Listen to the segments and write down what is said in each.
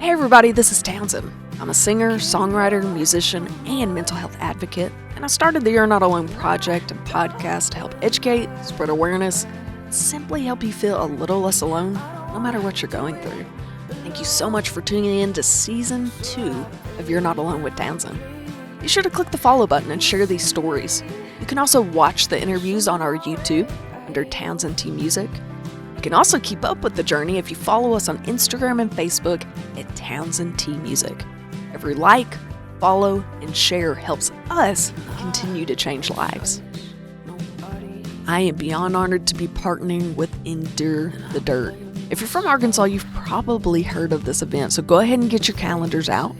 Hey everybody, this is Townsend. I'm a singer, songwriter, musician, and mental health advocate, and I started the You're Not Alone project and podcast to help educate, spread awareness, and simply help you feel a little less alone, no matter what you're going through. Thank you so much for tuning in to Season 2 of You're Not Alone with Townsend. Be sure to click the follow button and share these stories. You can also watch the interviews on our YouTube under Townsendtmusic. You can also keep up with the journey if you follow us on Instagram and Facebook at Townsendtmusic. Every like, follow, and share helps us continue to change lives. I am beyond honored to be partnering with Endure the Dirt. If you're from Arkansas, you've probably heard of this event, so go ahead and get your calendars out.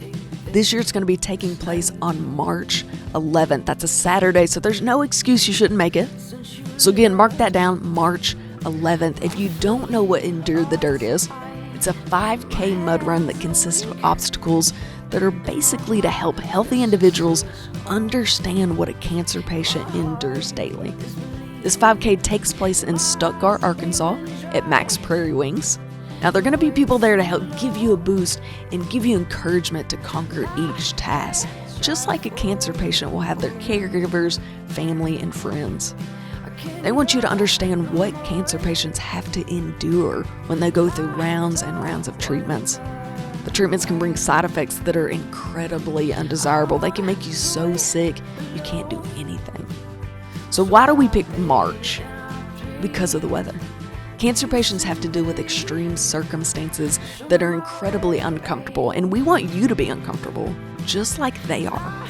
This year it's going to be taking place on March 11th. That's a Saturday, so there's no excuse you shouldn't make it. So again, mark that down, March 11th. If you don't know what Endure the Dirt is, it's a 5K mud run that consists of obstacles that are basically to help healthy individuals understand what a cancer patient endures daily. This 5K takes place in Stuttgart, Arkansas at Max Prairie Wings. Now, there are going to be people there to help give you a boost and give you encouragement to conquer each task, just like a cancer patient will have their caregivers, family, and friends. They want you to understand what cancer patients have to endure when they go through rounds and rounds of treatments. The treatments can bring side effects that are incredibly undesirable. They can make you so sick you can't do anything. So why do we pick March? Because of the weather. Cancer patients have to deal with extreme circumstances that are incredibly uncomfortable, and we want you to be uncomfortable, just like they are.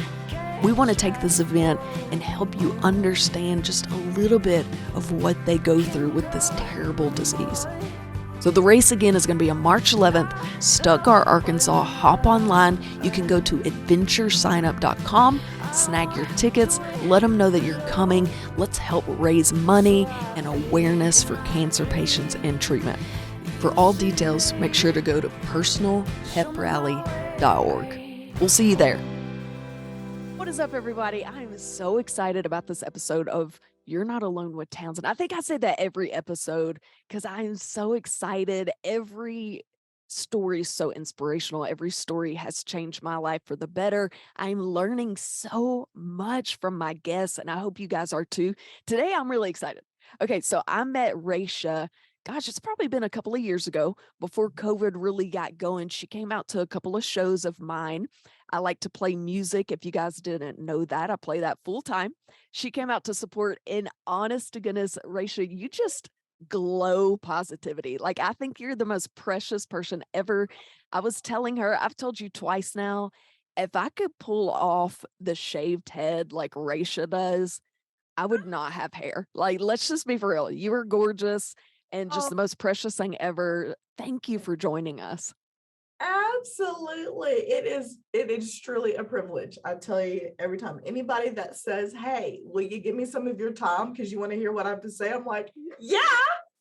We want to take this event and help you understand just a little bit of what they go through with this terrible disease. So the race again is going to be on March 11th, Stuttgart, Arkansas. Hop online. You can go to adventuresignup.com, snag your tickets, let them know that you're coming. Let's help raise money and awareness for cancer patients and treatment. For all details, make sure to go to personalpeprally.org. We'll see you there. What is up, everybody? I am so excited about this episode of You're Not Alone with Townsend. I think I said that every episode because I am so excited. Every story is so inspirational. Every story has changed my life for the better. I'm learning so much from my guests, and I hope you guys are too. Today, I'm really excited. Okay, so I met Raysha. Gosh, it's probably been a couple of years ago before COVID really got going. She came out to a couple of shows of mine. I like to play music. If you guys didn't know that, I play that full time. She came out to support, and honest to goodness, Raysha, you just glow positivity. Like, I think you're the most precious person ever. I was telling her, I've told you twice now, if I could pull off the shaved head like Raysha does, I would not have hair. Like, let's just be for real. You are gorgeous and just the most precious thing ever. Thank you for joining us. Absolutely. It is truly a privilege. I tell you every time anybody that says, "Hey, will you give me some of your time because you want to hear what I have to say?" I'm like, "Yeah,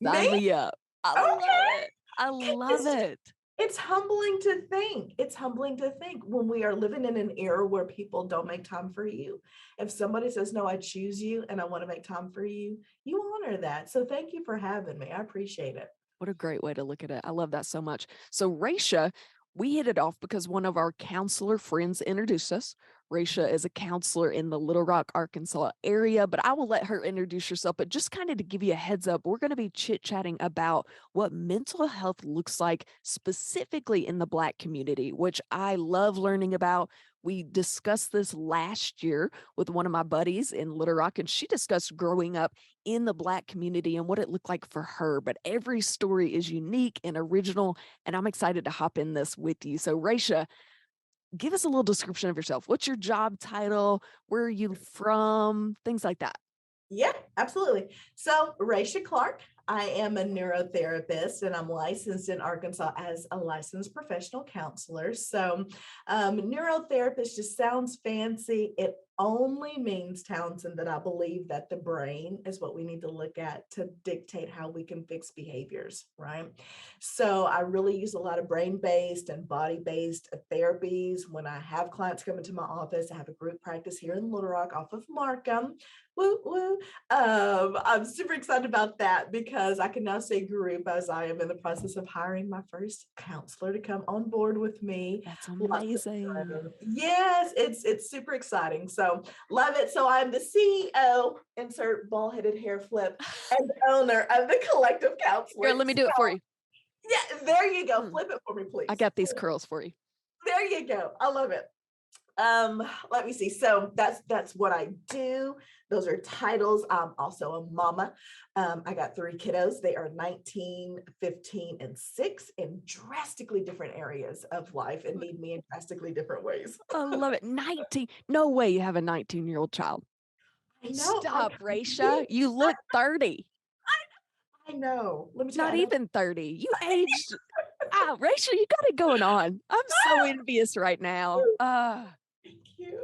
Sign me? me up. I love Okay." it. I love It's it. it's humbling to think. It's humbling to think when we are living in an era where people don't make time for you. If somebody says, "No, I choose you and I want to make time for you," you honor that. So thank you for having me. I appreciate it. What a great way to look at it. I love that so much. So, Raysha, we hit it off because one of our counselor friends introduced us. Raysha is a counselor in the Little Rock, Arkansas area, but I will let her introduce herself. But just kind of to give you a heads up, we're going to be chit chatting about what mental health looks like specifically in the Black community, which I love learning about. We discussed this last year with one of my buddies in Little Rock, and she discussed growing up in the Black community and what it looked like for her. But every story is unique and original, and I'm excited to hop in this with you. So, Raysha, give us a little description of yourself. What's your job title? Where are you from? Things like that. Yeah, absolutely. So, Raysha Clark, I am a neurotherapist and I'm licensed in Arkansas as a licensed professional counselor. So, neurotherapist just sounds fancy. It only means, Townsend, that I believe that the brain is what we need to look at to dictate how we can fix behaviors, right? So I really use a lot of brain-based and body-based therapies when I have clients come into my office. I have a group practice here in Little Rock off of Markham. Woo woo. I'm super excited about that because I can now say group, as I am in the process of hiring my first counselor to come on board with me. That's Lots of amazing. fun. Yes, it's super exciting. So love it. So I'm the CEO, insert ball-headed hair flip, and owner of the Collective Here, Counseling. let me do it for you. Yeah, there you go. Mm, Flip it for me, I please. got these curls for you. There you go. I love it. Let me see. So that's what I do. Those are titles. I'm also a mama. I got 3 kiddos. They are 19, 15, and 6 in drastically different areas of life and need me in drastically different ways. I love it. 19. No way you have a 19-year-old child. I know. Stop, Raysha. You look 30. I know. Let me tell you, Not I know. even 30. You aged. Raysha, you got it going on. I'm so envious right now. Thank you.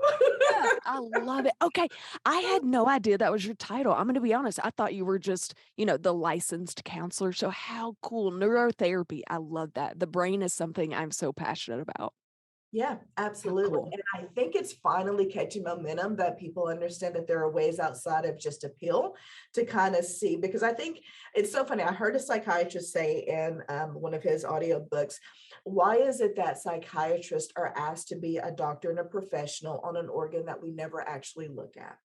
Yeah, I love it. Okay, I had no idea that was your title. I'm gonna be honest. I thought you were just, the licensed counselor. So how cool. Neurotherapy. I love that. The brain is something I'm so passionate about. Yeah, How absolutely. cool. And I think it's finally catching momentum that people understand that there are ways outside of just a pill to kind of see, because I think it's so funny. I heard a psychiatrist say in one of his audiobooks, why is it that psychiatrists are asked to be a doctor and a professional on an organ that we never actually look at?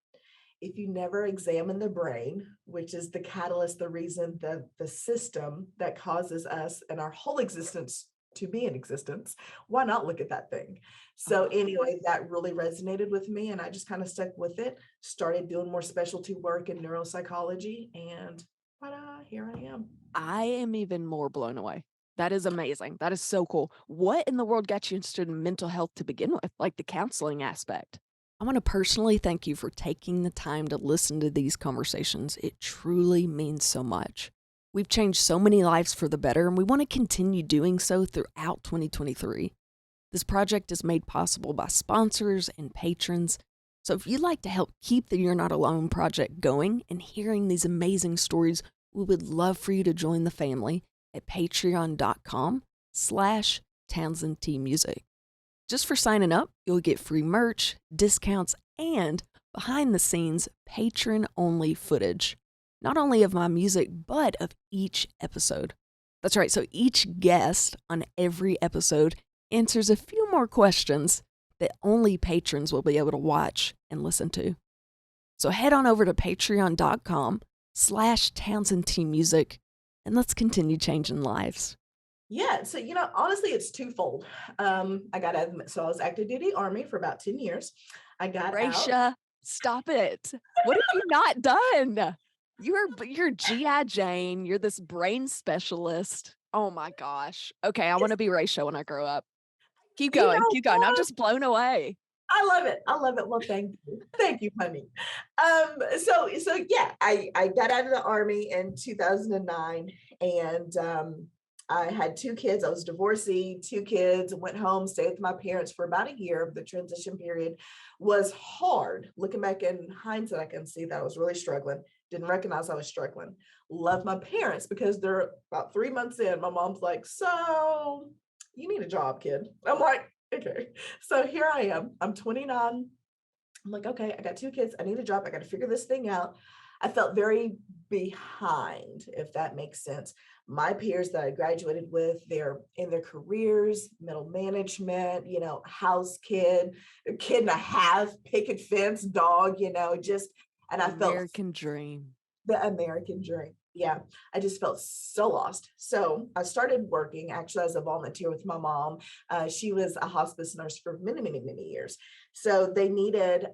If you never examine the brain, which is the catalyst, the reason, the system that causes us and our whole existence to be in existence, why not look at that thing? So Oh, anyway, that really resonated with me and I just kind of stuck with it, started doing more specialty work in neuropsychology, and ta-da, here I am. I am even more blown away. That is amazing. That is so cool. What in the world got you interested in mental health to begin with, like the counseling aspect? I want to personally thank you for taking the time to listen to these conversations. It truly means so much. We've changed so many lives for the better, and we want to continue doing so throughout 2023. This project is made possible by sponsors and patrons. So if you'd like to help keep the You're Not Alone project going and hearing these amazing stories, we would love for you to join the family at patreon.com/TownsendTmusic. Just for signing up, you'll get free merch, discounts, and behind the scenes patron only footage. Not only of my music, but of each episode. That's right, so each guest on every episode answers a few more questions that only patrons will be able to watch and listen to. So head on over to patreon.com/TownsendTmusic and let's continue changing lives. Yeah, so honestly, it's twofold. I got out, so I was active duty Army for about 10 years. I got out. Raysha, stop it. What have you not done? You're G.I. Jane. You're this brain specialist. Oh my gosh. Okay, I want to be Raysha when I grow up. Keep You going. know Keep going. I'm what? just blown away. I love it. I love it. Well, thank you. Thank you, honey. So yeah, I got out of the Army in 2009, and I had 2 kids. I was divorcee, 2 kids, went home, stayed with my parents for about a year. The transition period was hard. Looking back in hindsight, I can see that I was really struggling. Didn't recognize I was struggling. Love my parents because they're about 3 months in. My mom's like, "So you need a job, kid." I'm like, okay. So here I am. I'm 29. I'm like, okay, I got 2 kids. I need a job. I got to figure this thing out. I felt very behind, if that makes sense. My peers that I graduated with, they're in their careers, middle management, house kid, a kid and a half, picket fence, dog, just, and The I felt American dream. the American dream. Yeah, I just felt so lost. So I started working actually as a volunteer with my mom. She was a hospice nurse for many, many, many years. So they needed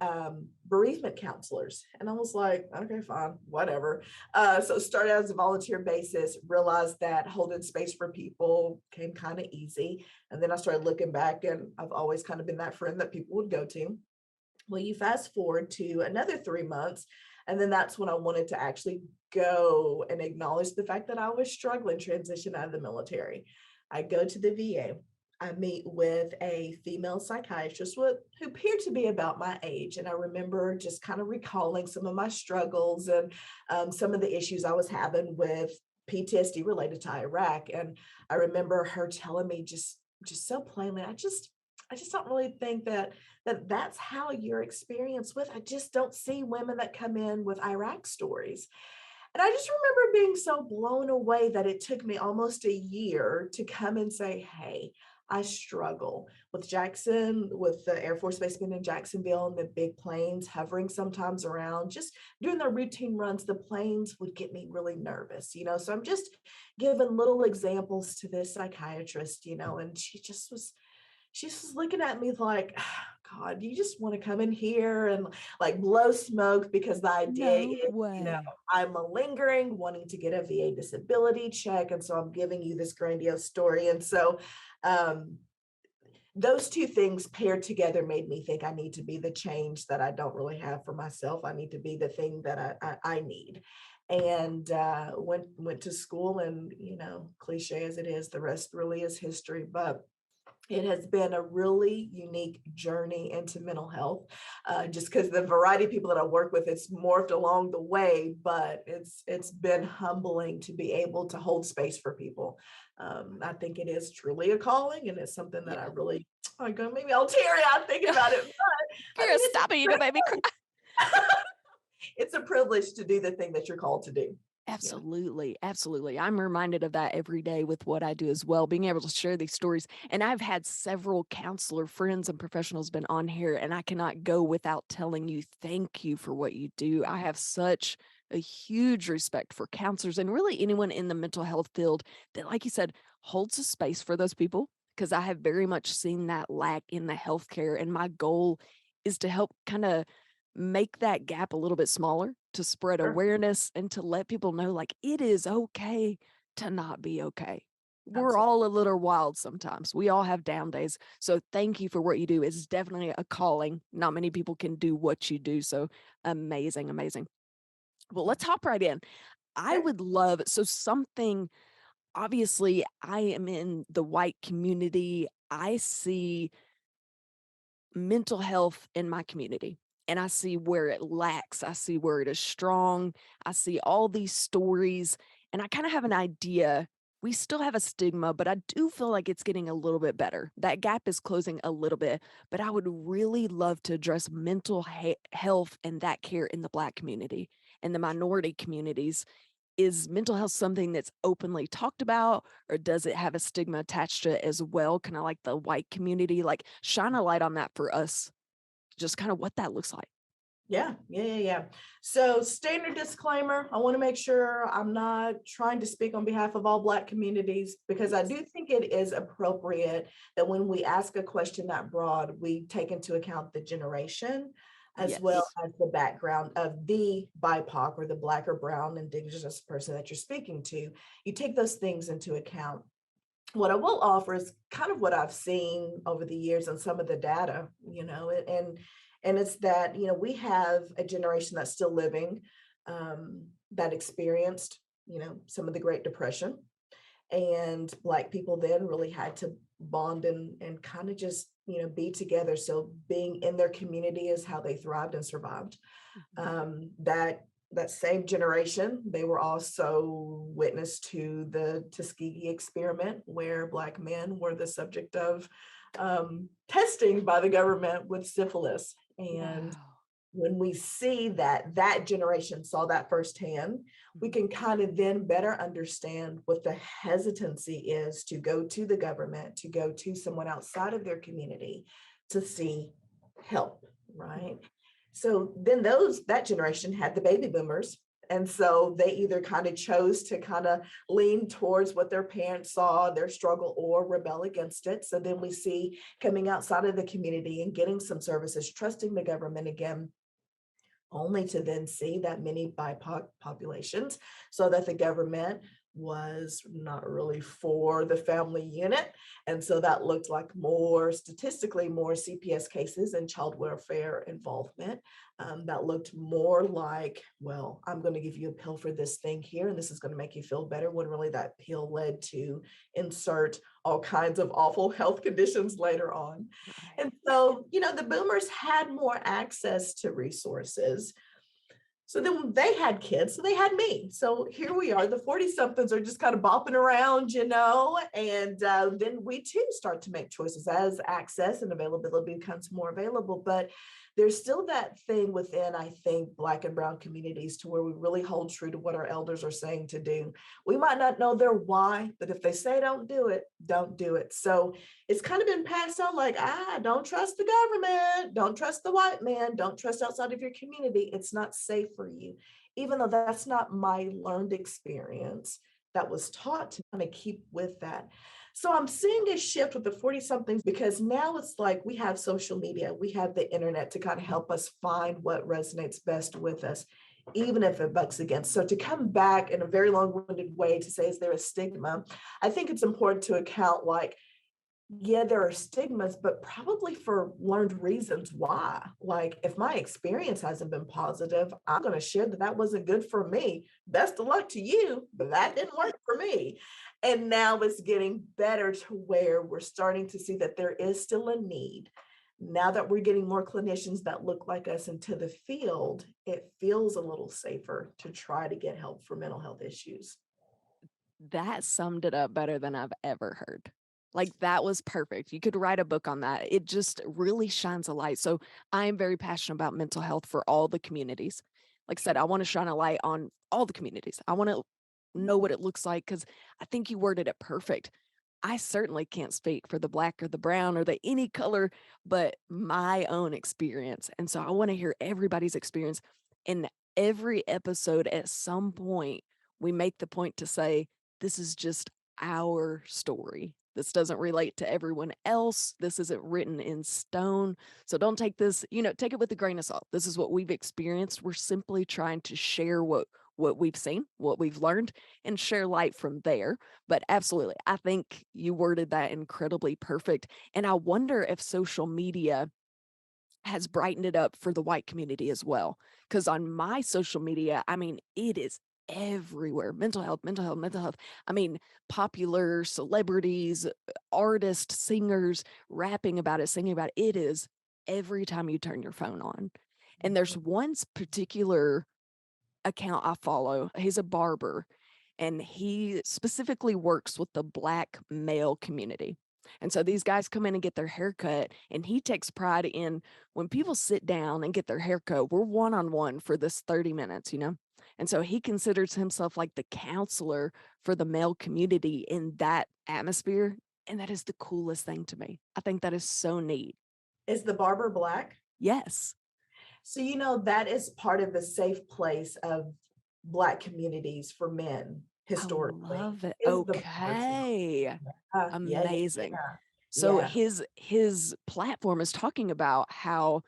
bereavement counselors. And I was like, okay, fine, whatever. So started as a volunteer basis, realized that holding space for people came kind of easy. And then I started looking back, and I've always kind of been that friend that people would go to. Well, you fast forward to another 3 months, and then that's when I wanted to actually go and acknowledge the fact that I was struggling transition out of the military. I go to the VA. I meet with a female psychiatrist who appeared to be about my age. And I remember just kind of recalling some of my struggles and some of the issues I was having with PTSD related to Iraq. And I remember her telling me just so plainly, I just don't really think that's how you're experienced with. I just don't see women that come in with Iraq stories. And I just remember being so blown away that it took me almost a year to come and say, hey, I struggle with Jackson, with the Air Force Base being in Jacksonville and the big planes hovering sometimes around. Just doing their routine runs, the planes would get me really nervous, you know. So I'm just giving little examples to this psychiatrist, you know, and she's looking at me like, God, you just want to come in here and like blow smoke because the idea No is, you know, way. I'm malingering, wanting to get a VA disability check. And so I'm giving you this grandiose story. And so um, those two things paired together made me think I need to be the change that I don't really have for myself. I need to be the thing that I need. And went to school, and you know, cliche as it is, the rest really is history. But it has been a really unique journey into mental health, just because the variety of people that I work with, it's morphed along the way, but it's been humbling to be able to hold space for people. I think it is truly a calling, and it's something that I Yeah. really, oh my God, maybe I'll tear out thinking about it. But I Girl, mean, stop it. You don't make me cry. it's a privilege to do the thing that you're called to do. Yeah. Absolutely. Absolutely. I'm reminded of that every day with what I do as well, being able to share these stories. And I've had several counselor friends and professionals been on here, and I cannot go without telling you thank you for what you do. I have such a huge respect for counselors and really anyone in the mental health field that, like you said, holds a space for those people. Because I have very much seen that lack in the healthcare. And my goal is to help kind of make that gap a little bit smaller, to spread Sure. awareness and to let people know like it is okay to not be okay. We're Absolutely. all a little wild sometimes. We all have down days. So thank you for what you do. It's definitely a calling. Not many people can do what you do. So amazing, amazing. Well, let's hop right in. I Okay. would love so something obviously I am in the white community. I see mental health in my community and I see where it lacks. I see where it is strong. I see all these stories and I kind of have an idea. We still have a stigma, but I do feel like it's getting a little bit better. That gap is closing a little bit, but I would really love to address mental health and that care in the Black community and the minority communities. Is mental health something that's openly talked about, or does it have a stigma attached to it as well? Kind of like the white community, like shine a light on that for us, just kind of what that looks like. Yeah. So standard disclaimer, I want to make sure I'm not trying to speak on behalf of all Black communities, because I do think it is appropriate that when we ask a question that broad, we take into account the generation as well Yes. as the background of the BIPOC or the Black or Brown Indigenous person that you're speaking to. You take those things into account. What I will offer is kind of what I've seen over the years and some of the data, you know, and it's that, you know, we have a generation that's still living, that experienced, you know, some of the Great Depression, and Black people then really had to bond and kind of just, you know, be together. So being in their community is how they thrived and survived. Mhm. That same generation, they were also witness to the Tuskegee experiment, where Black men were the subject of testing by the government with syphilis. And Wow. when we see that that generation saw that firsthand, we Mhm. can kind of then better understand what the hesitancy is to go to the government, to go to someone outside of their community to see help, right? Mhm. So then that generation had the baby boomers. And so they either kind of chose to kind of lean towards what their parents saw, their struggle, or rebel against it. So then we see coming outside of the community and getting some services, trusting the government again, only to then see that many BIPOC populations, so that the government was not really for the family unit. And so that looked like more statistically more CPS cases and child welfare involvement. That looked more like, well, I'm going to give you a pill for this thing here, and this is going to make you feel better, when really that pill led to insert all kinds of awful health conditions later on. Right. And so, the boomers had more access to resources. So then they had kids, so they had me. So here we are, the 40 somethings are just kind of bopping around, and then we too start to make choices as access and availability becomes more available. But there's still that thing within, I think, Black and Brown communities to where we really hold true to what our elders are saying to do. We might not know their why, but if they say don't do it, don't do it. So it's kind of been passed on like, don't trust the government, don't trust the white man, don't trust outside of your community. It's not safe for you. Even though that's not my learned experience, that was taught to kind of keep with that. So I'm seeing a shift with the 40 somethings because now it's like we have social media, we have the internet to kind of help us find what resonates best with us, even if it bucks against. So to come back in a very long-winded way to say, is there a stigma? I think it's important to account like, yeah, there are stigmas, but probably for learned reasons why. Like, if my experience hasn't been positive, I'm going to share that that wasn't good for me. Best of luck to you, but that didn't work for me. And now it's getting better to where we're starting to see that there is still a need. Now that we're getting more clinicians that look like us into the field, it feels a little safer to try to get help for mental health issues. That summed it up better than I've ever heard. Like, that was perfect. You could write a book on that. It just really shines a light. So I am very passionate about mental health for all the communities. Like I said, I want to shine a light on all the communities. I want to know what it looks like because I think you worded it perfect. I certainly can't speak for the Black or the brown or the any color, but my own experience. And so I want to hear everybody's experience. In every episode, at some point, we make the point to say, this is just our story. This doesn't relate to everyone else. This isn't written in stone. So don't take this, take it with a grain of salt. This is what we've experienced. We're simply trying to share what we've seen, what we've learned, and share light from there. But absolutely, I think you worded that incredibly perfect. And I wonder if social media has brightened it up for the white community as well. Because on my social media, I mean, it is everywhere. Mental health, mental health, mental health. I mean, popular celebrities, artists, singers rapping about it, singing about it. It is every time you turn your phone on. And there's one particular account I follow. He's a barber and he specifically works with the Black male community. And so these guys come in and get their hair cut, and he takes pride in when people sit down and get their hair cut, we're one on one for this 30 minutes, And so he considers himself like the counselor for the male community in that atmosphere. And that is the coolest thing to me. I think that is so neat. Is the barber Black? Yes. So, that is part of the safe place of Black communities for men I historically. love it. Is the barber shop. Okay. Yeah, yeah, Amazing. So yeah. his platform is talking about how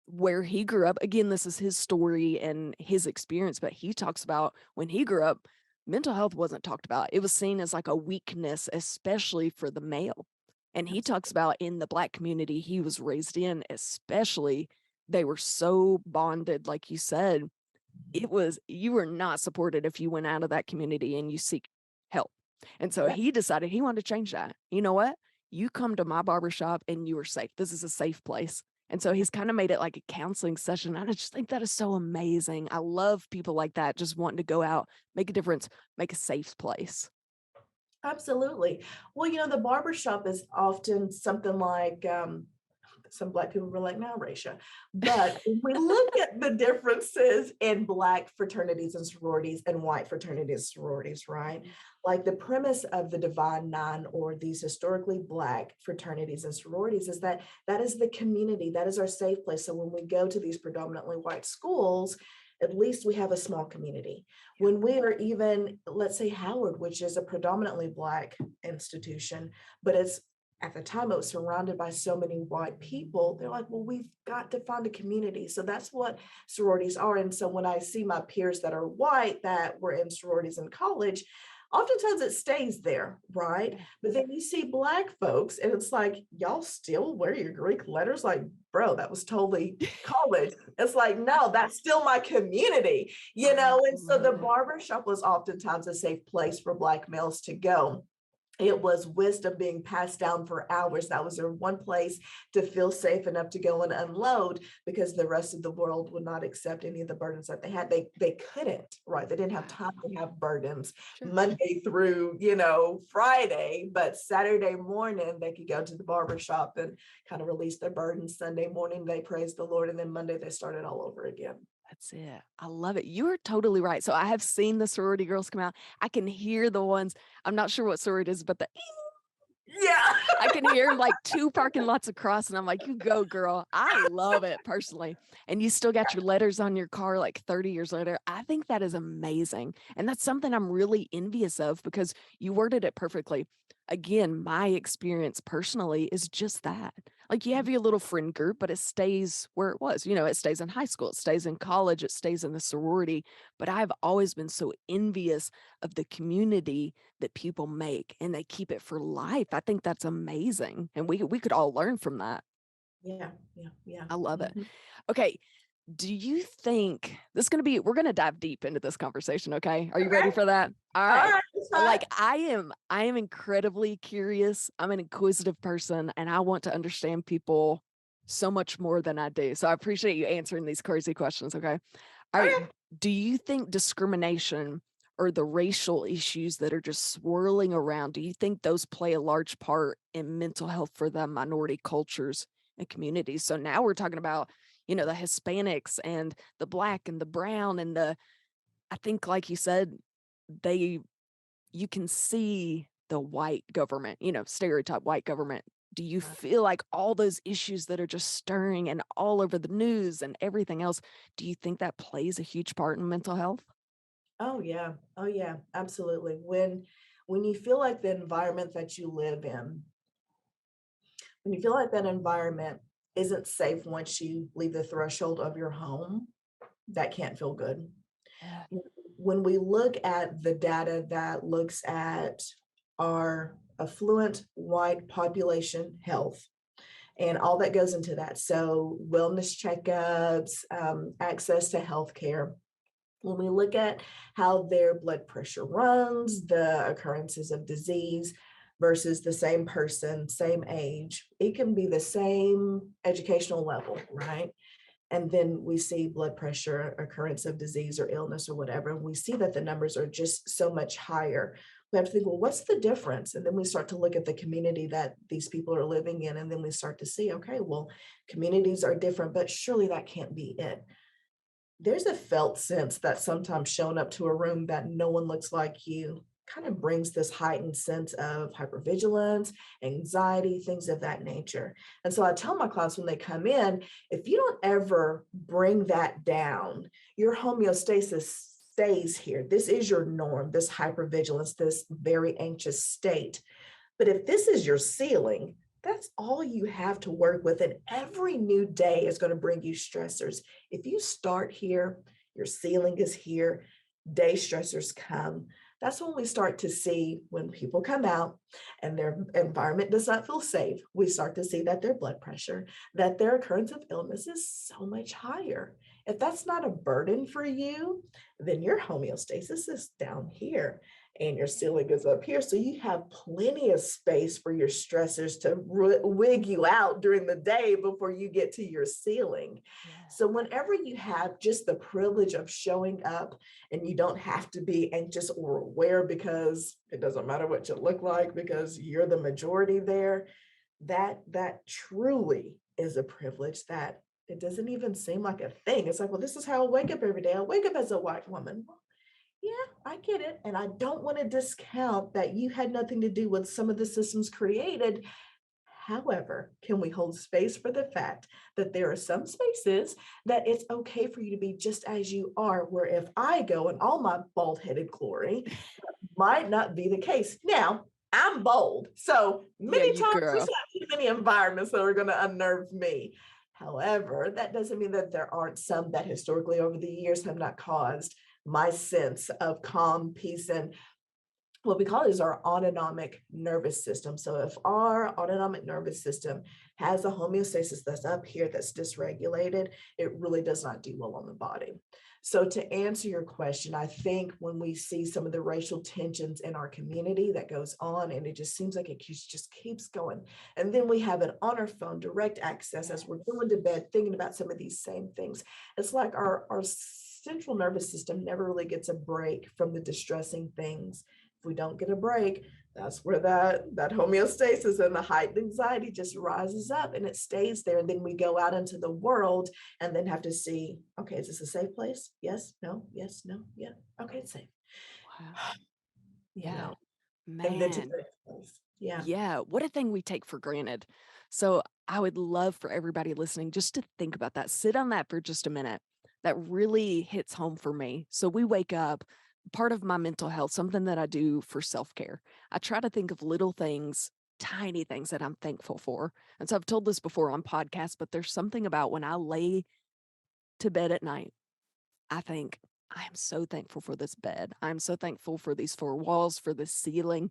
where he grew up, again, this is his story and his experience, but he talks about when he grew up, mental health wasn't talked about. It was seen as like a weakness, especially for the male. And he talks about in the Black community he was raised in, especially, they were so bonded, like you said, you were not supported if you went out of that community and you seek help. And so he decided he wanted to change that. You know what? You come to my barbershop and you are safe. This is a safe place. And so he's kind of made it like a counseling session. I just think that is so amazing. I love people like that, just wanting to go out, make a difference, make a safe place. Absolutely. Well, the barber shop is often something like some Black people were like, now, Raysha. But if we look at the differences in Black fraternities and sororities and white fraternities and sororities, right? Like the premise of the Divine Nine or these historically Black fraternities and sororities is that that is the community, that is our safe place. So when we go to these predominantly white schools, at least we have a small community. When we are even, let's say Howard, which is a predominantly Black institution, but it's at the time it was surrounded by so many white people, they're like, well, we've got to find a community. So that's what sororities are. And so when I see my peers that are white that were in sororities in college, oftentimes it stays there, right? Yeah. But then you see Black folks, and it's like, y'all still wear your Greek letters? Like, bro, that was totally college. It's like, no, that's still my community, you I know? And so the love it. barbershop was oftentimes a safe place for Black males to go. It was wisdom being passed down for hours. That was their one place to feel safe enough to go and unload, because the rest of the world would not accept any of the burdens that they had. They couldn't, right? They didn't have time Wow. to have burdens Sure. Monday through, you know, Friday, but Saturday morning they could go to the barber shop and kind of release their burdens. Sunday morning they praised the Lord, and then Monday they started all over again. That's it. I love it. You are totally right. So I have seen the sorority girls come out. I can hear the ones, I'm not sure what sorority it is, but the Yeah. I can hear them like 2 parking lots across, and I'm like, "You go, girl." I love it personally. And you still got your letters on your car like 30 years later. I think that is amazing. And that's something I'm really envious of, because you worded it perfectly. Again, my experience personally is just that. Like, you have your little friend group, but it stays where it was. It stays in high school, it stays in college, it stays in the sorority. But I've always been so envious of the community that people make, and they keep it for life. I think that's amazing. And we could all learn from that. Yeah. Yeah. Yeah. I love it. Mhm. Okay. Do you think this is going to be, we're going to dive deep into this conversation. Okay. Are you ready Okay. for that? All All right. right. That's Like, fine. I am incredibly curious. I'm an inquisitive person, and I want to understand people so much more than I do. So I appreciate you answering these crazy questions. Okay. All right. Okay. Do you think discrimination or the racial issues that are just swirling around, do you think those play a large part in mental health for the minority cultures and communities? So now we're talking about, the Hispanics and the Black and the brown and I think, like you said, they, you can see the white government, stereotype white government. Do you feel like all those issues that are just stirring and all over the news and everything else, do you think that plays a huge part in mental health? Oh yeah. Oh yeah, absolutely. When you feel like the environment that you live in, when you feel like that environment isn't safe once you leave the threshold of your home, that can't feel good. Yeah. When we look at the data that looks at our affluent white population health and all that goes into that, so wellness checkups, access to healthcare, when we look at how their blood pressure runs, the occurrences of disease versus the same person, same age, it can be the same educational level, right? And then we see blood pressure, occurrence of disease or illness or whatever, and we see that the numbers are just so much higher. We have to think, well, what's the difference? And then we start to look at the community that these people are living in, and then we start to see, okay, well, communities are different, but surely that can't be it. There's a felt sense that sometimes showing up to a room that no one looks like you kind of brings this heightened sense of hypervigilance, anxiety, things of that nature. And so I tell my clients when they come in, if you don't ever bring that down, your homeostasis stays here. This is your norm, this hypervigilance, this very anxious state. But if this is your ceiling, that's all you have to work with. And every new day is going to bring you stressors. If you start here, your ceiling is here, day stressors come. That's when we start to see when people come out and their environment does not feel safe, we start to see that their blood pressure, that their occurrence of illness is so much higher. If that's not a burden for you, then your homeostasis is down here and your ceiling is up here. So you have plenty of space for your stressors to wig you out during the day before you get to your ceiling. Yeah. So whenever you have just the privilege of showing up and you don't have to be anxious or aware because it doesn't matter what you look like because you're the majority there, that truly is a privilege that it doesn't even seem like a thing. It's like, well, this is how I wake up every day. I wake up as a white woman. Yeah, I get it. And I don't want to discount that you had nothing to do with some of the systems created. However, can we hold space for the fact that there are some spaces that it's okay for you to be just as you are, where if I go in all my bald headed glory, might not be the case. Now, I'm bold. So Yeah, many you times there's girl. not too many environments that are going to unnerve me. However, that doesn't mean that there aren't some that historically over the years have not caused my sense of calm, peace, and what we call is our autonomic nervous system. So if our autonomic nervous system has a homeostasis that's up here that's dysregulated, it really does not do well on the body. So to answer your question, I think when we see some of the racial tensions in our community that goes on, and it just seems like it just keeps going. And then we have it on our phone, direct access as we're going to bed, thinking about some of these same things. It's like our central nervous system never really gets a break from the distressing things. If we don't get a break, that's where that homeostasis and the heightened anxiety just rises up and it stays there. And then we go out into the world and then have to see, okay, is this a safe place? Yes, no, yes, no, yeah. Okay, it's safe. Wow. You Yeah. know, and then to the Man. next place. Yeah. Yeah. What a thing we take for granted. So I would love for everybody listening just to think about that. Sit on that for just a minute. That really hits home for me. So we wake up, part of my mental health, something that I do for self-care. I try to think of little things, tiny things that I'm thankful for. And so I've told this before on podcasts, but there's something about when I lay to bed at night, I think, I am so thankful for this bed. I'm so thankful for these four walls, for the ceiling.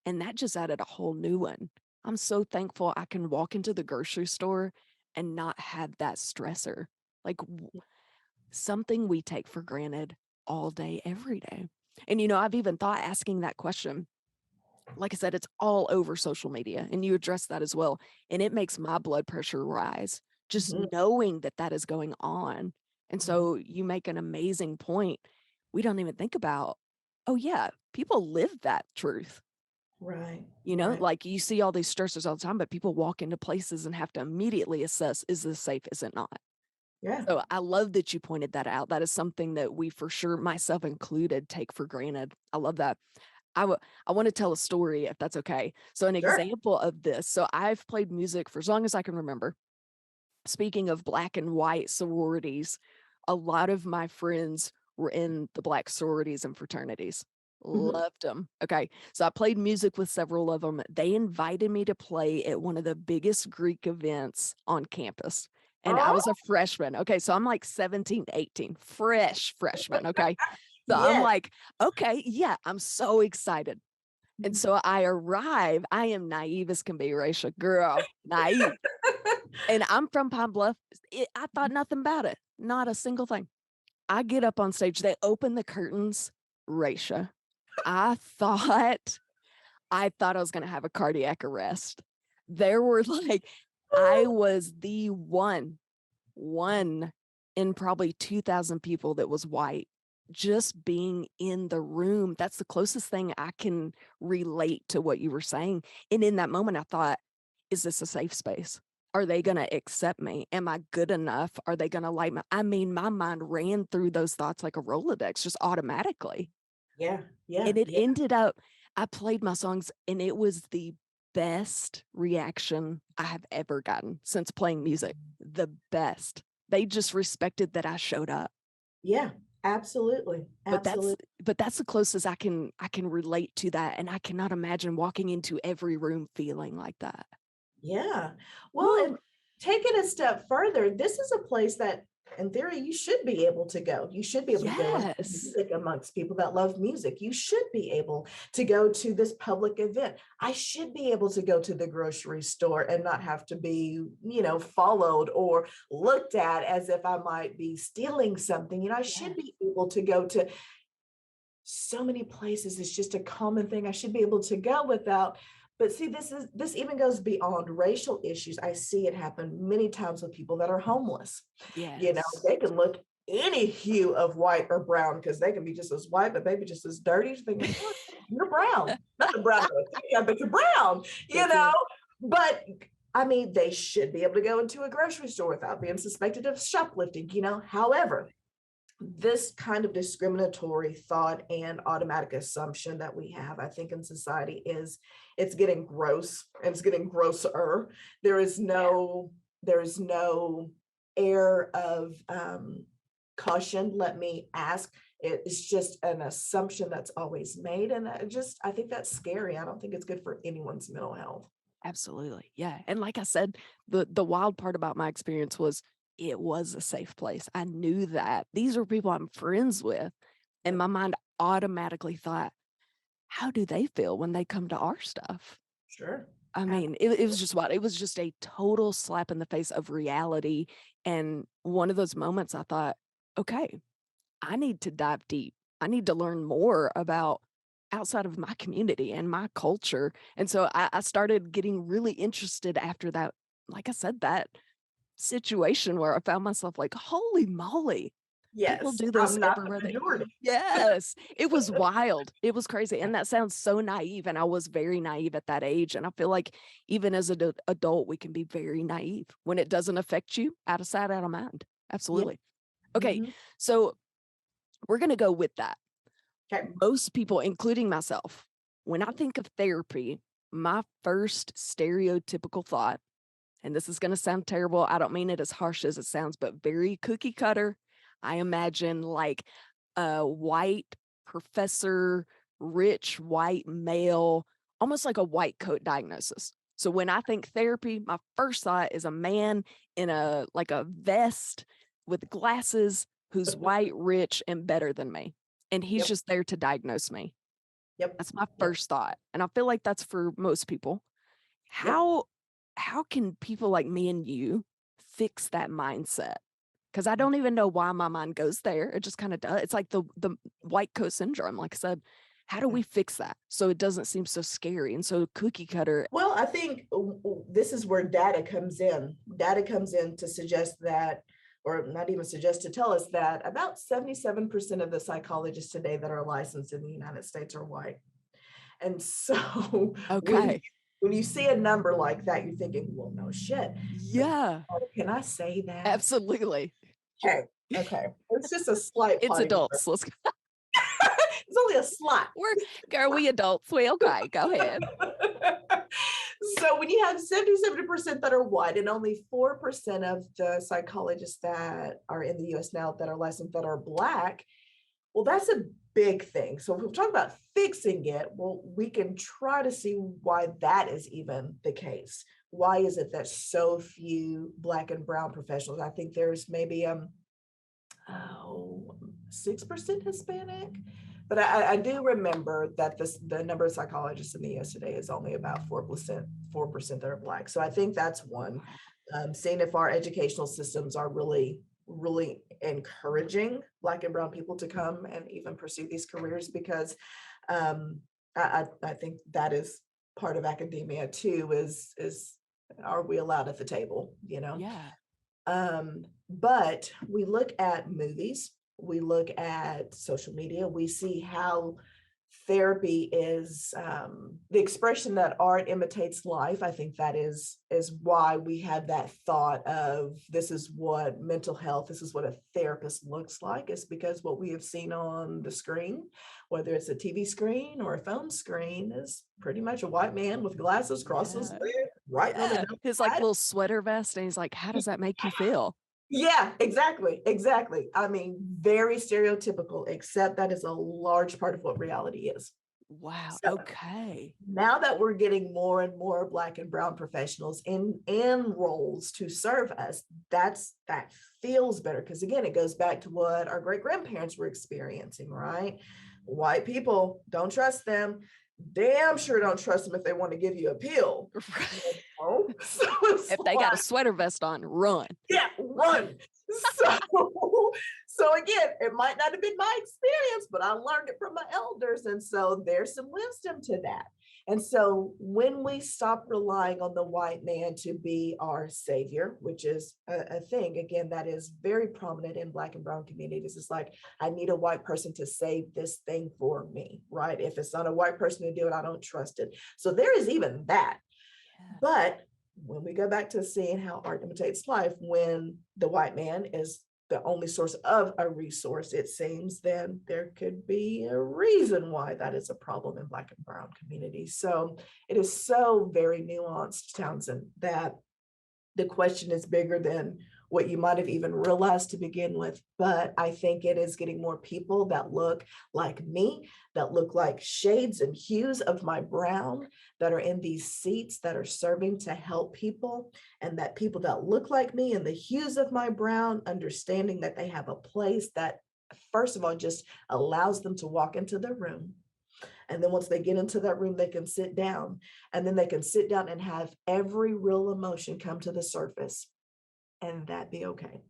And that just added a whole new one. I'm so thankful I can walk into the grocery store and not have that stressor. Like something we take for granted all day, every day. And, I've even thought asking that question. Like I said, it's all over social media, and you address that as well. And it makes my blood pressure rise just Mhm, knowing that that is going on. And mhm. so you make an amazing point. We don't even think about, oh, yeah, people live that truth. Right, right. Like you see all these stressors all the time, but people walk into places and have to immediately assess, is this safe? Is it not? Yeah, So I love that you pointed that out. That is something that we, for sure, myself included, take for granted. I love that. I want to tell a story if that's okay. So an sure. example of this. So I've played music for as long as I can remember. Speaking of black and white sororities, a lot of my friends were in the black sororities and fraternities. Mhm. Loved them. Okay. So I played music with several of them. They invited me to play at one of the biggest Greek events on campus. And I Oh, was a freshman. Okay. So I'm like 17, 18, fresh freshman. Okay. So I'm yes. like, okay, yeah, I'm so excited. And Mhm. so I arrive. I am naive as can be, Raysha, girl, naive. And I'm from Pine Bluff. I thought nothing about it, not a single thing. I get up on stage. They open the curtains, Raysha. I thought, I thought I was going to have a cardiac arrest. There were like, I was the one in probably 2,000 people that was white. Just being in the room, that's the closest thing I can relate to what you were saying. And in that moment, I thought, is this a safe space? Are they going to accept me? Am I good enough? Are they going to like me? I mean, my mind ran through those thoughts like a Rolodex, just automatically. Yeah, yeah, And it yeah. ended up, I played my songs, and it was the best reaction I have ever gotten since playing music. The best. They just respected that I showed up. Yeah, absolutely, But that's absolutely. but that's the closest I can relate to that. And I cannot imagine walking into every room feeling like that. Yeah. Well, Woo. and take it a step further, this is a place that, in theory, you should be able to go. You should be able to go and play Yes. music amongst people that love music. You should be able to go to this public event. I should be able to go to the grocery store and not have to be, followed or looked at as if I might be stealing something. I Yes. should be able to go to so many places. It's just a common thing I should be able to go without. But see, this even goes beyond racial issues. I see it happen many times with people that are homeless. Yes. They can look any hue of white or brown because they can be just as white, but maybe just as dirty. You're thinking, "What? You're brown, not the brown, but you're brown, you That's know. it. But I mean, they should be able to go into a grocery store without being suspected of shoplifting. However, this kind of discriminatory thought and automatic assumption that we have, I think, in society is it's getting gross and it's getting grosser. There is Yeah. no, there's no air of caution. Let me ask. It's just an assumption that's always made. And I think that's scary. I don't think it's good for anyone's mental health. Absolutely. Yeah. And like I said, the wild part about my experience was it was a safe place. I knew that. These are people I'm friends with. And Yep. my mind automatically thought, how do they feel when they come to our stuff? Sure. I mean, it was just wild. It was just a total slap in the face of reality. And one of those moments I thought, okay, I need to dive deep. I need to learn more about outside of my community and my culture. And so I started getting really interested after that. Like I said, that situation where I found myself like, holy moly, people Yes, do this I'm not the everywhere they majority. yes, it was wild. It was crazy. And that sounds so naive. And I was very naive at that age. And I feel like even as an adult, we can be very naive when it doesn't affect you out of sight, out of mind. Yeah. Absolutely. Okay. Mhm. So we're going to go with that. Okay. Most people, including myself, when I think of therapy, my first stereotypical thought, and this is going to sound terrible. I don't mean it as harsh as it sounds, but very cookie cutter. I imagine like a white professor, rich white male, almost like a white coat diagnosis. So when I think therapy, my first thought is a man in a like a vest with glasses who's white, rich, and better than me. And he's Yep. just there to diagnose me. Yep. That's my Yep. first thought. And I feel like that's for most people. Yep. How can people like me and you fix that mindset? Because I don't even know why my mind goes there. It just kind of does. It's like the white coat syndrome. Like I said, how do Yeah. we fix that so it doesn't seem so scary and so cookie cutter? Well, I think this is where data comes in. Data comes in to suggest that, or not even suggest, to tell us that about 77% of the psychologists today that are licensed in the United States are white. And so Okay. when you see a number like that, you're thinking, well, no shit. But Yeah, can I say that? absolutely. Okay. Okay. It's just a slight It's potty mouth. adults. Let's go. It's only a slight. We're girl, we adults. We okay. Go ahead. So when you have 70% that are white and only 4% of the psychologists that are in the US now that are licensed that are Black, well, that's a big thing. So if we're talking about fixing it, well, we can try to see why that is even the case. Why is it that so few Black and brown professionals? I think there's maybe 6% Hispanic. But I do remember that the number of psychologists in the US today is only about 4% that are Black. So I think that's one. Seeing if our educational systems are really, really encouraging Black and brown people to come and even pursue these careers, because I think that is part of academia too, is are we allowed at the table, you know? Yeah. But we look at movies, we look at social media, we see how therapy is the expression that art imitates life. I think that is why we had that thought of this is what mental health, this is what a therapist looks like, is because what we have seen on the screen, whether it's a TV screen or a phone screen, is pretty much a white man with glasses, crosses, Yeah. writing on a Yeah. His like notepad. little sweater vest. And he's like, how does that make you feel? Yeah, exactly. Exactly. I mean, very stereotypical, except that is a large part of what reality is. Wow. So Okay. now that we're getting more and more Black and brown professionals in roles to serve us, that feels better. Because again, it goes back to what our great grandparents were experiencing, right? White people, don't trust them. Damn sure don't trust them if they want to give you a pill. So it's If they like, got a sweater vest on, run. yeah, run. So, so again, it might not have been my experience, but I learned it from my elders. And so there's some wisdom to that. And so when we stop relying on the white man to be our savior, which is a thing, again, that is very prominent in Black and brown communities, it's like, I need a white person to save this thing for me, right? If it's not a white person to do it, I don't trust it. So there is even that. Yeah. But when we go back to seeing how art imitates life, when the white man is the only source of a resource, it seems, then there could be a reason why that is a problem in Black and brown communities. So it is so very nuanced, Townsend, that the question is bigger than what you might have even realized to begin with. But I think it is getting more people that look like me, that look like shades and hues of my brown, that are in these seats that are serving to help people, and that people that look like me and the hues of my brown, understanding that they have a place that, first of all, just allows them to walk into the room, And then once they get into that room, they can sit down, and then they can sit down and have every real emotion come to the surface, and that be okay.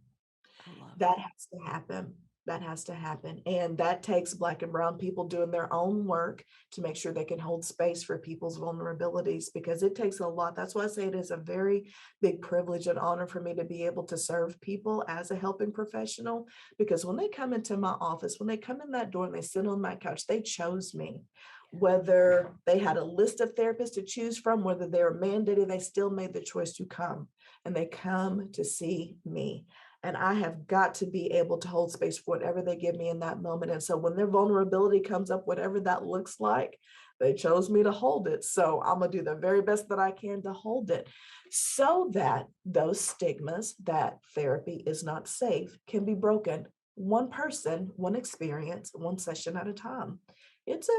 I love That that. has to happen. That has to happen. And that takes Black and brown people doing their own work to make sure they can hold space for people's vulnerabilities, because it takes a lot. That's why I say it is a very big privilege and honor for me to be able to serve people as a helping professional. Because when they come into my office, when they come in that door and they sit on my couch, they chose me. Whether they had a list of therapists to choose from, whether they were mandated, they still made the choice to come, and they come to see me. And I have got to be able to hold space for whatever they give me in that moment. And so when their vulnerability comes up, whatever that looks like, they chose me to hold it. So I'm going to do the very best that I can to hold it, so that those stigmas that therapy is not safe can be broken, one person, one experience, one session at a time. It's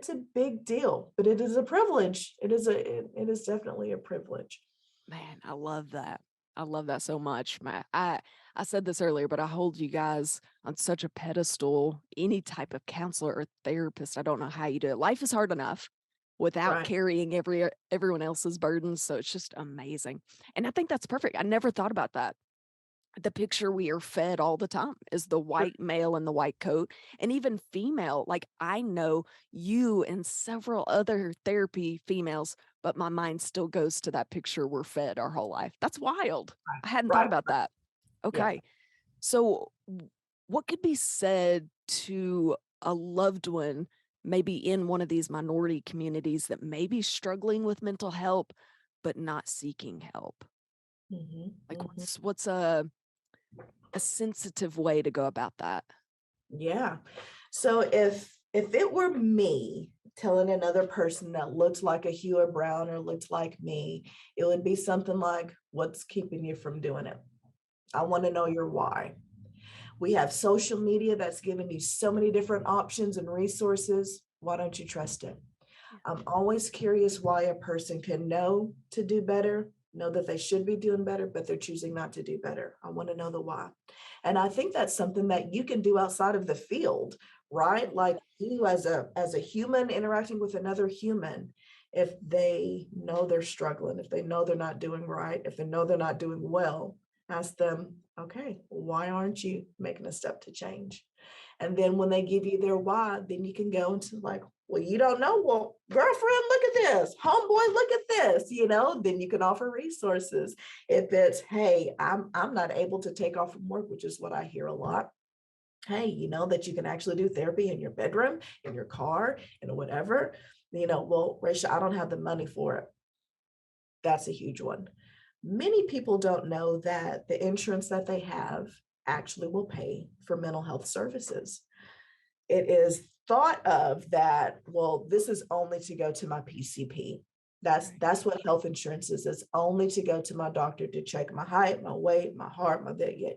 a big deal, but it is a privilege. It is definitely a privilege. Man, I love that. I love that so much. I said this earlier, but I hold you guys on such a pedestal. Any type of counselor or therapist, I don't know how you do it. Life is hard enough without Right. carrying everyone else's burdens. So it's just amazing. And I think that's perfect. I never thought about that. The picture we are fed all the time is the white male in the white coat, and even female. Like, I know you and several other therapy females, but my mind still goes to that picture we're fed our whole life. That's wild. I hadn't thought Right. about that. Yeah. Okay. So, what could be said to a loved one, maybe in one of these minority communities, that may be struggling with mental health, but not seeking help? Mhm, Like, mhm. what's a sensitive way to go about that? Yeah. So if it were me telling another person that looked like a Hugh or Brown or looked like me, it would be something like, what's keeping you from doing it? I want to know your why. We have social media that's given you so many different options and resources. Why don't you trust it? Yeah. I'm always curious why a person can know to do better, know that they should be doing better, but they're choosing not to do better. I want to know the why. And I think that's something that you can do outside of the field, right? Like you as a human interacting with another human, if they know they're struggling, if they know they're not doing right, if they know they're not doing well, ask them, okay, why aren't you making a step to change? And then when they give you their why, then you can go into like, well, you don't know. Well, girlfriend, look at this. Homeboy, look at this. Then you can offer resources. If it's, hey, I'm not able to take off from work, which is what I hear a lot. Hey, that you can actually do therapy in your bedroom, in your car, and whatever. Well, Raysha, I don't have the money for it. That's a huge one. Many people don't know that the insurance that they have actually will pay for mental health services. It is thought of that, well, this is only to go to my PCP. That's Right. that's what health insurance is. It's only to go to my doctor to check my height, my weight, my heart, my that. Yeah,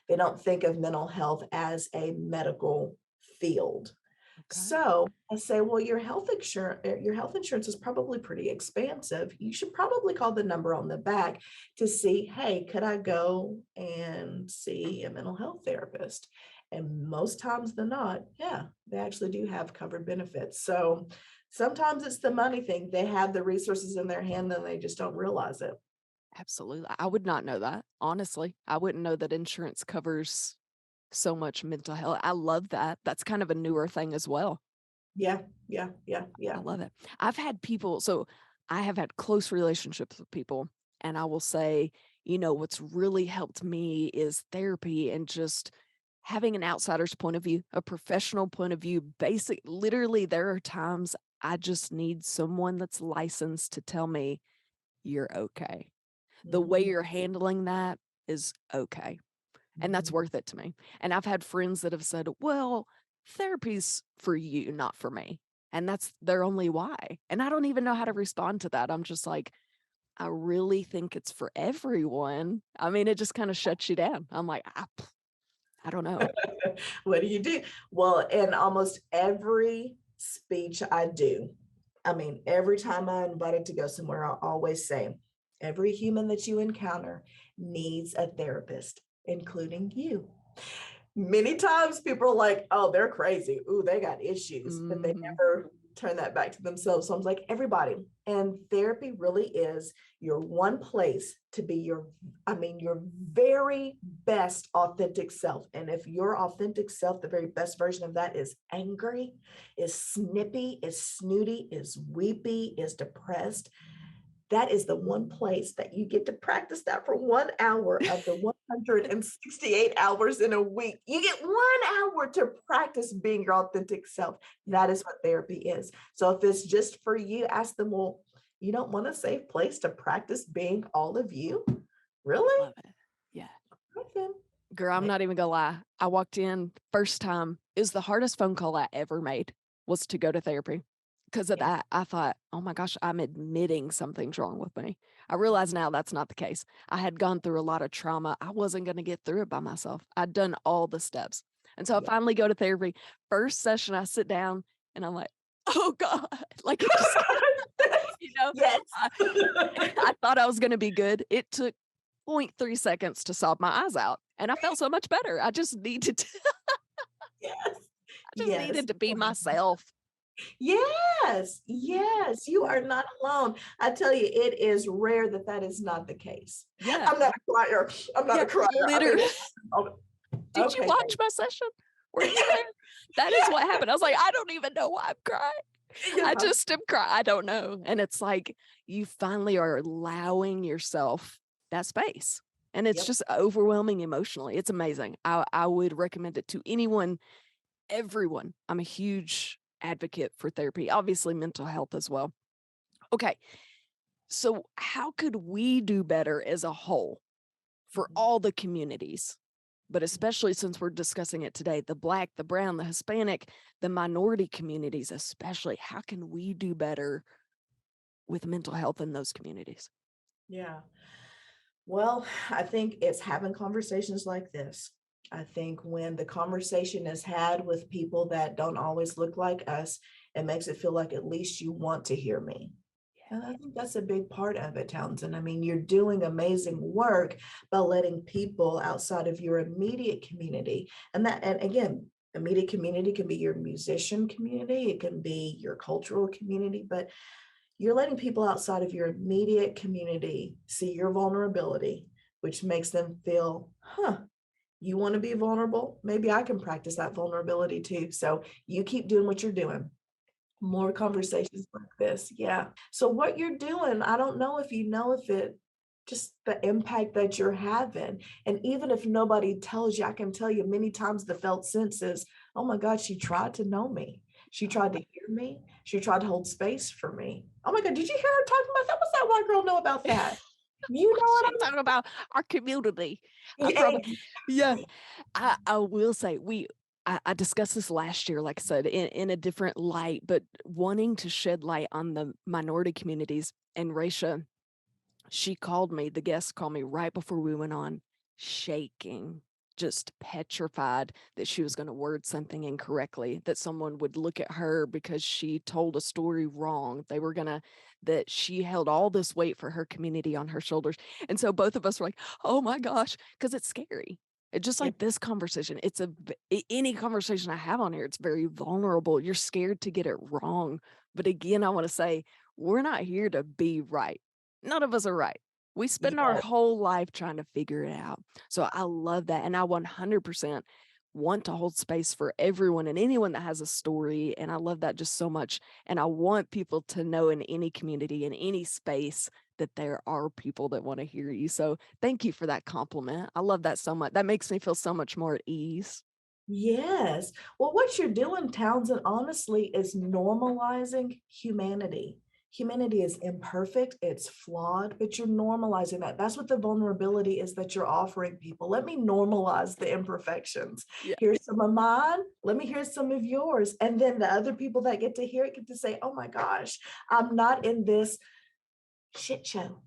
they don't think of mental health as a medical field. Okay. So I say, well, your health insurance is probably pretty expansive. You should probably call the number on the back to see, hey, could I go and see a mental health therapist? And most times than not, yeah, they actually do have covered benefits. So sometimes it's the money thing. They have the resources in their hand, then they just don't realize it. Absolutely. I would not know that. Honestly, I wouldn't know that insurance covers so much mental health. I love that. That's kind of a newer thing as well. Yeah, yeah, yeah, I yeah. love it. I've had people, so I have had close relationships with people, and I will say, what's really helped me is therapy and just having an outsider's point of view, a professional point of view. Literally, there are times I just need someone that's licensed to tell me you're okay. The way Mhm, you're handling that is okay. And that's mhm. worth it to me. And I've had friends that have said, well, therapy's for you, not for me. And that's their only why. And I don't even know how to respond to that. I'm just like, I really think it's for everyone. I mean, it just kind of shuts you down. I'm like, I don't know. What do you do? Well, in almost every speech I do, I mean, every time I'm invited to go somewhere, I'll always say, every human that you encounter needs a therapist, including you. Many times people are like, oh, they're crazy. Ooh, they got issues, but they Hmm. never turn that back to themselves. So I'm like, everybody, and therapy really is your one place to be your very best authentic self. And if your authentic self, the very best version of that is angry, is snippy, is snooty, is weepy, is depressed, that is the one place that you get to practice that for 1 hour of the 168 hours in a week. You get 1 hour to practice being your authentic self. That is what therapy is. So if it's just for you, ask them, well, you don't want a safe place to practice being all of you? Really? Love it. Yeah. Okay. Girl, I'm not even gonna lie. I walked in first time. It was the hardest phone call I ever made was to go to therapy. Because of that, I thought, oh my gosh, I'm admitting something's wrong with me. I realize now that's not the case. I had gone through a lot of trauma. I wasn't going to get through it by myself. I'd done all the steps. And so I finally go to therapy. First session, I sit down and I'm like, oh God, like, it just, Yes. I thought I was going to be good. It took 0.3 seconds to sob my eyes out. And I felt so much better. I just needed to, Yes. needed to be myself. Yes, you are not alone. I tell you, it is rare that is not the case. Yeah. I'm not a crier. I'm not a crier. Literally. Did you Okay, watch my session? Were you there? That is what happened. I was like, I don't even know why I'm crying. I just am crying. I don't know. And it's like you finally are allowing yourself that space. And it's just overwhelming emotionally. It's amazing. I would recommend it to anyone, everyone. I'm a huge advocate for therapy, obviously mental health as well. Okay. So how could we do better as a whole for all the communities, but especially since we're discussing it today, the Black, the brown, the Hispanic, the minority communities, especially, how can we do better with mental health in those communities? Yeah. Well, I think it's having conversations like this. I think when the conversation is had with people that don't always look like us, it makes it feel like at least you want to hear me. And I think that's a big part of it, Townsend. I mean, you're doing amazing work by letting people outside of your immediate community, and again, immediate community can be your musician community, it can be your cultural community, but you're letting people outside of your immediate community see your vulnerability, which makes them feel, you want to be vulnerable? Maybe I can practice that vulnerability too. So you keep doing what you're doing. More conversations like this. Yeah. So what you're doing, I don't know if you know if it just the impact that you're having. And even if nobody tells you, I can tell you many times the felt sense is, oh my God, she tried to know me. She tried to hear me. She tried to hold space for me. Oh my God, did you hear her talking about that? What's that white girl know about that? You know what I'm talking about? Our community. Exactly. I will say I discussed this last year, like I said, in a different light, but wanting to shed light on the minority communities. And Raysha, the guest called me right before we went on, shaking, just petrified that she was going to word something incorrectly, that someone would look at her because she told a story wrong. That she held all this weight for her community on her shoulders. And so both of us were like, oh my gosh, because it's scary. It's just like this conversation. Any conversation I have on here, it's very vulnerable. You're scared to get it wrong. But again, I want to say, we're not here to be right. None of us are right. We spend our whole life trying to figure it out. So I love that. And I 100% want to hold space for everyone and anyone that has a story. And I love that just so much. And I want people to know in any community, in any space, that there are people that want to hear you. So thank you for that compliment. I love that so much. That makes me feel so much more at ease. Yes. Well, what you're doing, Townsend, honestly, is normalizing humanity. Humanity is imperfect, it's flawed, but you're normalizing that. That's what the vulnerability is that you're offering people. Let me normalize the imperfections. Yeah. Here's some of mine. Let me hear some of yours. And then the other people that get to hear it get to say, oh my gosh, I'm not in this shit show.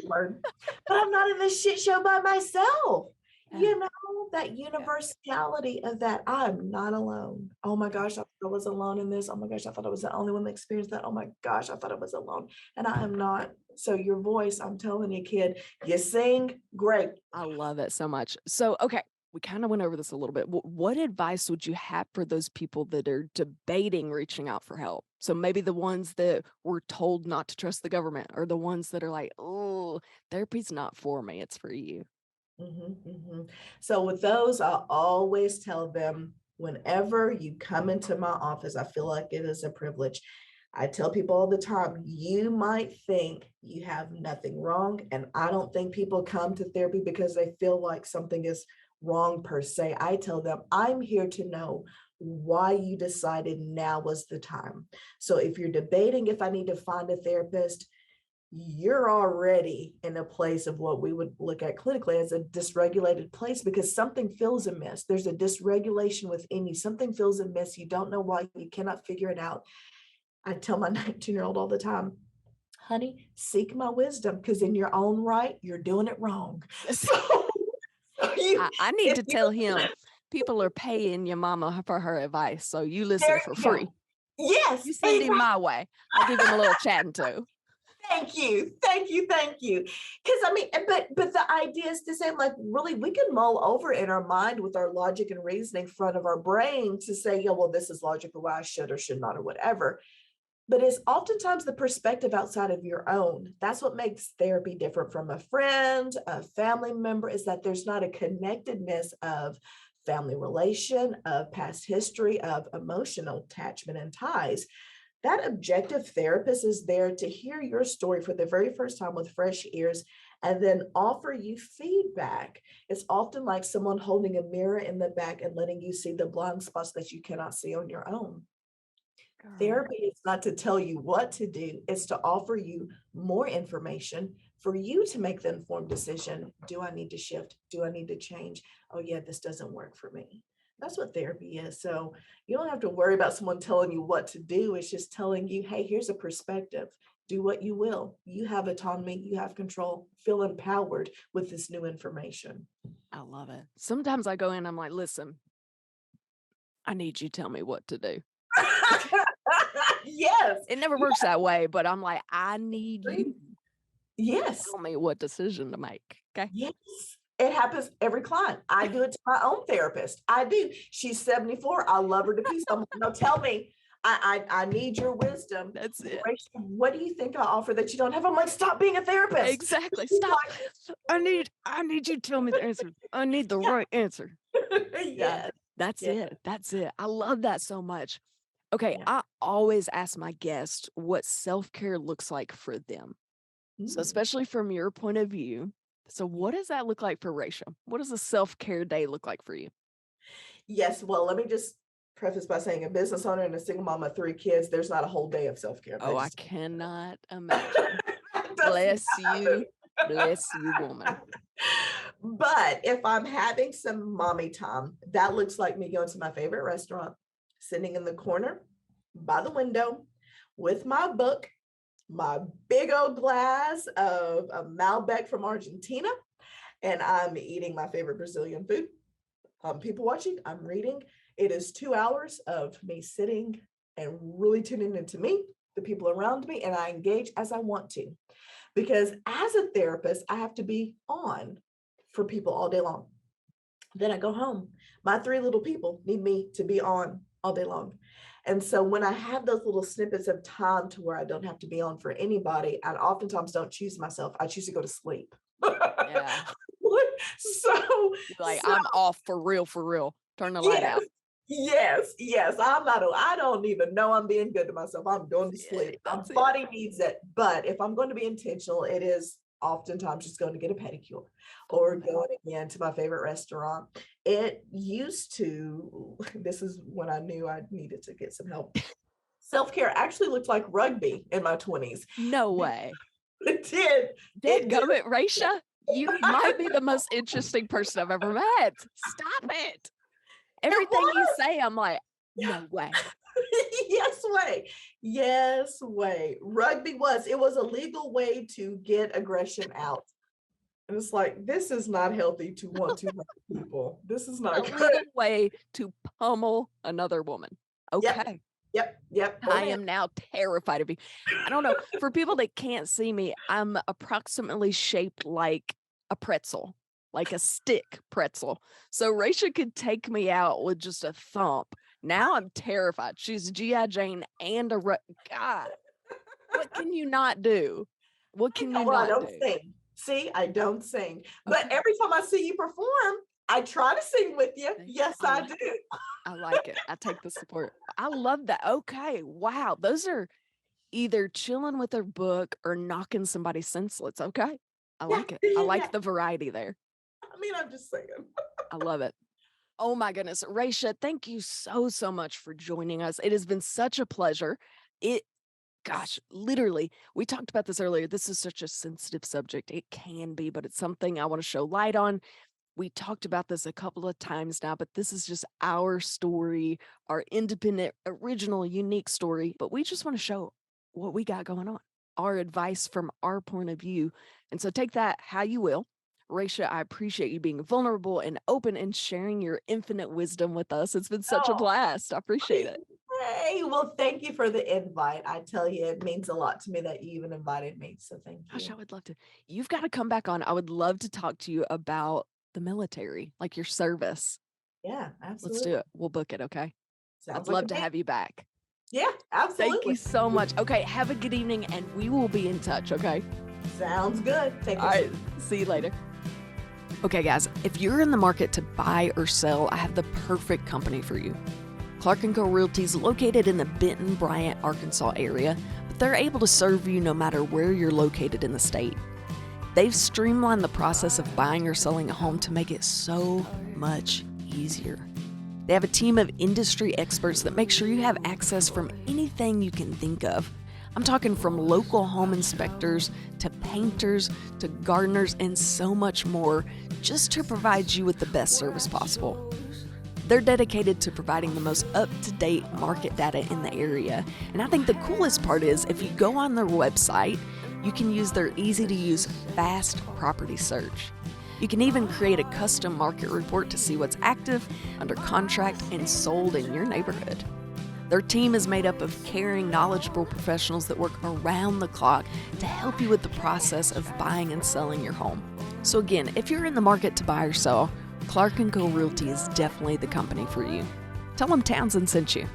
Word. But I'm not in this shit show by myself. You know, that universality of that. I'm not alone. Oh my gosh, I thought I was alone in this. Oh my gosh, I thought I was the only one that experienced that. Oh my gosh, I thought I was alone. And I am not. So your voice, I'm telling you, kid, you sing great. I love it so much. So, okay. We kind of went over this a little bit. What advice would you have for those people that are debating reaching out for help? So maybe the ones that were told not to trust the government, or the ones that are like, oh, therapy's not for me, it's for you. So with those, I always tell them, whenever you come into my office, I feel like it is a privilege. I tell people all the time, you might think you have nothing wrong. And I don't think people come to therapy because they feel like something is wrong per se. I tell them, I'm here to know why you decided now was the time. So if you're debating if I need to find a therapist, you're already in a place of what we would look at clinically as a dysregulated place, because something feels amiss. There's a dysregulation within you. Something feels amiss. You don't know why. You cannot figure it out. I tell my 19-year-old all the time, honey, seek my wisdom, because in your own right, you're doing it wrong. So I need to tell him people are paying your mama for her advice, so you listen for free. Yes. You send him my way. I'll give him a little chatting to. Thank you. Because I mean, but the idea is to say, like, really, we can mull over in our mind with our logic and reasoning front of our brain to say, yeah, well, this is logical, why I should or should not, or whatever. But it's oftentimes the perspective outside of your own. That's what makes therapy different from a friend, a family member, is that there's not a connectedness of family relation, of past history, of emotional attachment and ties. That objective therapist is there to hear your story for the very first time with fresh ears and then offer you feedback. It's often like someone holding a mirror in the back and letting you see the blind spots that you cannot see on your own. Girl. Therapy is not to tell you what to do, it's to offer you more information for you to make the informed decision. Do I need to shift? Do I need to change? Oh, yeah, this doesn't work for me. That's what therapy is. So you don't have to worry about someone telling you what to do. It's just telling you, hey, here's a perspective. Do what you will. You have autonomy, you have control. Feel empowered with this new information. I love it. Sometimes I go in, I'm like, listen, I need you to tell me what to do. Yes. It never works that way, but I'm like, I need you Yes. to tell me what decision to make. Okay. Yes. It happens every client. I do it to my own therapist. I do. She's 74. I love her to pieces. I'm like, no, tell me. I need your wisdom. That's it. What do you think I offer that you don't have? I'm like, stop being a therapist. Exactly. Stop. I need you to tell me the answer. I need the right answer. Yes. That's it. That's it. I love that so much. Okay. Yeah. I always ask my guests what self-care looks like for them. So especially from your point of view. So what does that look like for Raysha? What does a self-care day look like for you? Yes. Well, let me just preface by saying, a business owner and a single mom of 3 kids, there's not a whole day of self-care. Oh, I cannot imagine. Bless you, woman. But if I'm having some mommy time, that looks like me going to my favorite restaurant, sitting in the corner by the window with my book, my big old glass of a Malbec from Argentina, and I'm eating my favorite Brazilian food. People watching, I'm reading. It is 2 hours of me sitting and really tuning into me, the people around me, and I engage as I want to. Because as a therapist, I have to be on for people all day long. Then I go home. My 3 little people need me to be on all day long. And so when I have those little snippets of time to where I don't have to be on for anybody, I oftentimes don't choose myself. I choose to go to sleep. Yeah. So I'm off for real. Turn the light out. Yes. I don't even know I'm being good to myself. I'm going to sleep. My body needs it. But if I'm going to be intentional, it is oftentimes just going to get a pedicure or going again to my favorite restaurant. It used to, this is when I knew I needed to get some help. Self-care actually looked like rugby in my 20s. No way. It did. Dadgummit, Raysha, you might be the most interesting person I've ever met. Stop it. Everything you say, I'm like, no way. Yes way. Rugby it was a legal way to get aggression out. And it's like, this is not healthy to want to hurt people. This is not a legal way to pummel another woman. Okay. Yep. I am now terrified of you. I don't know. For people that can't see me, I'm approximately shaped like a pretzel. like a stick pretzel. So Raysha could take me out with just a thump. Now I'm terrified. She's G.I. Jane and God, what can you not do? What can you Well, I not don't do? sing. See, I don't sing. But Okay. every time I see you perform, I try to sing with you. See, Yes, I I like do. I like it. I take the support. I love that. Okay. Wow. Those are either chilling with a book or knocking somebody senseless. Okay. I Yeah, like it. I yeah, yeah. like the variety there. I mean, I'm just saying. I love it. Oh my goodness. Raysha, thank you so much for joining us. It has been such a pleasure. It, gosh, literally, we talked about this earlier. This is such a sensitive subject. It can be, but it's something I want to show light on. We talked about this a couple of times now, but this is just our story, our independent, original, unique story. But we just want to show what we got going on, our advice from our point of view. And so take that how you will. Raysha, I appreciate you being vulnerable and open and sharing your infinite wisdom with us. It's been such a Oh, blast. I appreciate it. hey, well, thank you for the invite. I tell you, it means a lot to me that you even invited me. So thank Gosh, I you. would love to. You've got to come back on. I would love to talk to you about the military, like your service. Yeah, Let's do absolutely. it. We'll book it. Okay. I'd Sounds like a love to plan. have you back. Yeah, Thank absolutely. you so much. Okay, have a good evening and we will be in touch, okay? Sounds good. Take All care. right, see you later. Okay, guys, if you're in the market to buy or sell, I have the perfect company for you. Clark & Co. Realty is located in the Benton, Bryant, Arkansas area, but they're able to serve you no matter where you're located in the state. They've streamlined the process of buying or selling a home to make it so much easier. They have a team of industry experts that make sure you have access from anything you can think of. I'm talking from local home inspectors to painters to gardeners and so much more, just to provide you with the best service possible. They're dedicated to providing the most up-to-date market data in the area. And I think the coolest part is if you go on their website, you can use their easy-to-use fast property search. You can even create a custom market report to see what's active, under contract, and sold in your neighborhood. Their team is made up of caring, knowledgeable professionals that work around the clock to help you with the process of buying and selling your home. So again, if you're in the market to buy or sell, Clark & Co. Realty is definitely the company for you. Tell them Townsend sent you.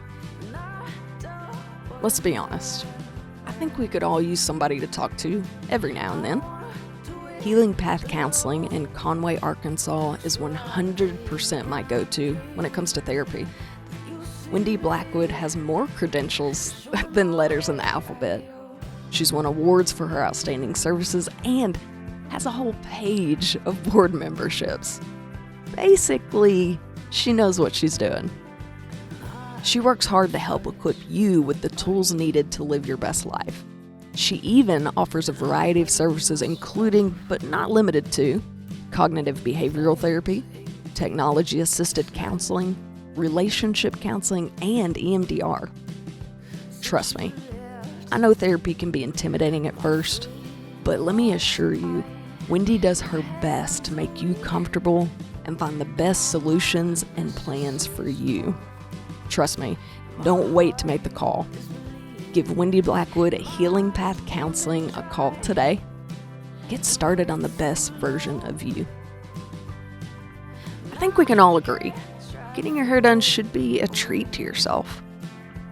Let's be honest. I think we could all use somebody to talk to every now and then. Healing Path Counseling in Conway, Arkansas is 100% my go-to when it comes to therapy. Wendy Blackwood has more credentials than letters in the alphabet. She's won awards for her outstanding services and has a whole page of board memberships. Basically, she knows what she's doing. She works hard to help equip you with the tools needed to live your best life. She even offers a variety of services, including, but not limited to, cognitive behavioral therapy, technology-assisted counseling, relationship counseling, and EMDR. Trust me, I know therapy can be intimidating at first, but let me assure you, Wendy does her best to make you comfortable and find the best solutions and plans for you. Trust me, don't wait to make the call. Give Wendy Blackwood at Healing Path Counseling a call today. Get started on the best version of you. I think we can all agree, getting your hair done should be a treat to yourself.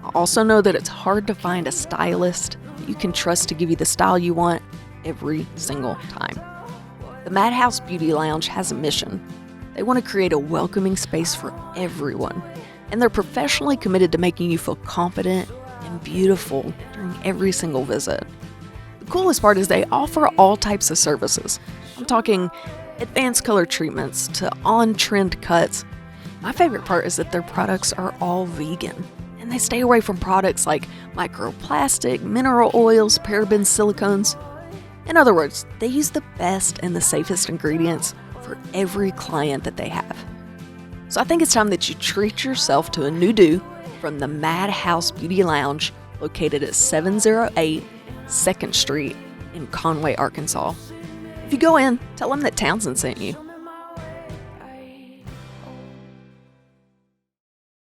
I also know that it's hard to find a stylist that you can trust to give you the style you want every single time. The Madhouse Beauty Lounge has a mission. They want to create a welcoming space for everyone, and they're professionally committed to making you feel confident and beautiful during every single visit. The coolest part is they offer all types of services. I'm talking advanced color treatments to on-trend cuts. My favorite part is that their products are all vegan, and they stay away from products like microplastic, mineral oils, parabens, silicones. In other words, they use the best and the safest ingredients for every client that they have. So I think it's time that you treat yourself to a new do from the Madhouse Beauty Lounge, located at 708 2nd Street in Conway, Arkansas. If you go in, tell them that Townsend sent you.